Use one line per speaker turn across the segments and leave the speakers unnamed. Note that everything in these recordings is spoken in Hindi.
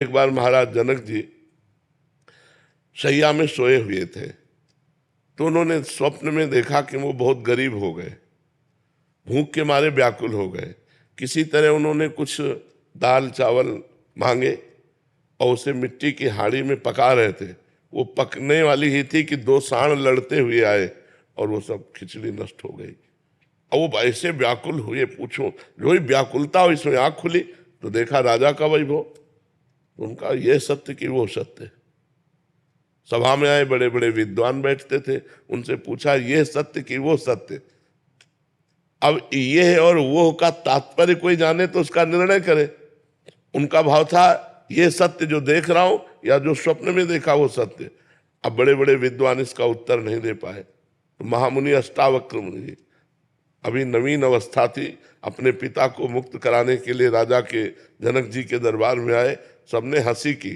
एक बार महाराज जनक जी शैया में सोए हुए थे, तो उन्होंने स्वप्न में देखा कि वो बहुत गरीब हो गए, भूख के मारे व्याकुल हो गए। किसी तरह उन्होंने कुछ दाल चावल मांगे और उसे मिट्टी की हाड़ी में पका रहे थे। वो पकने वाली ही थी कि दो सांड लड़ते हुए आए और वो सब खिचड़ी नष्ट हो गई। और वो ऐसे व्याकुल हुए, पूछो जो ही व्याकुलता हो इसमें आंख खुली तो देखा राजा का वैभव। उनका ये सत्य कि वो सत्य। सभा में आए बड़े बड़े विद्वान बैठते थे, उनसे पूछा ये सत्य कि वो सत्य। अब ये और वो का तात्पर्य कोई जाने तो उसका निर्णय करे। उनका भाव था ये सत्य जो देख रहा हूं या जो स्वप्न में देखा वो सत्य। अब बड़े बड़े विद्वान इसका उत्तर नहीं दे पाए। तो महामुनि अष्टावक्र मुनि, अभी नवीन अवस्था थी, अपने पिता को मुक्त कराने के लिए राजा के जनक जी के दरबार में आए। सबने हंसी की।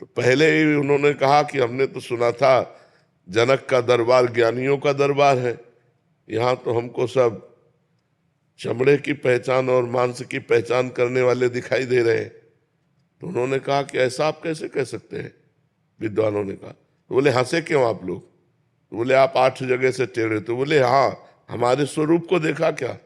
तो पहले ही उन्होंने कहा कि हमने तो सुना था जनक का दरबार ज्ञानियों का दरबार है, यहाँ तो हमको सब चमड़े की पहचान और मांस की पहचान करने वाले दिखाई दे रहे हैं। तो उन्होंने कहा कि ऐसा आप कैसे कह सकते हैं। विद्वानों ने कहा, तो बोले हंसे क्यों आप लोग। तो बोले आप 8 जगह से टेढ़े। तो बोले हाँ, हमारे स्वरूप को देखा क्या,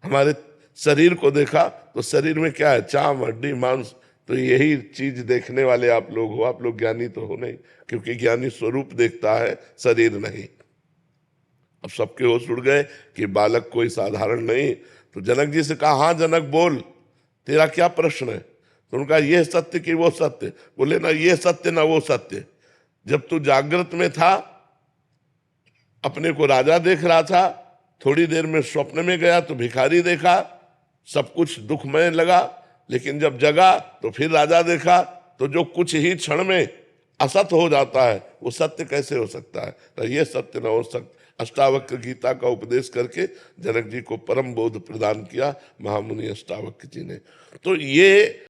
हमारे शरीर को देखा तो शरीर में क्या है, चाम हड्डी मांस। तो यही चीज देखने वाले आप लोग हो, आप लोग ज्ञानी तो हो नहीं, क्योंकि ज्ञानी स्वरूप देखता है, शरीर नहीं। अब सबके होश उड़ गए कि बालक कोई साधारण नहीं। तो जनक जी से कहा, हाँ जनक बोल, तेरा क्या प्रश्न है। तो उनका ये सत्य कि वो सत्य। बोले ना ये सत्य ना वो सत्य। जब तू जागृत में था अपने को राजा देख रहा था, थोड़ी देर में स्वप्न में गया तो भिखारी देखा, सब कुछ दुखमय लगा। लेकिन जब जगा तो फिर राजा देखा। तो जो कुछ ही क्षण में असत हो जाता है वो सत्य कैसे हो सकता है। तो ये सत्य न हो सकता। अष्टावक्र गीता का उपदेश करके जनक जी को परम बोध प्रदान किया महामुनि अष्टावक्र जी ने। तो ये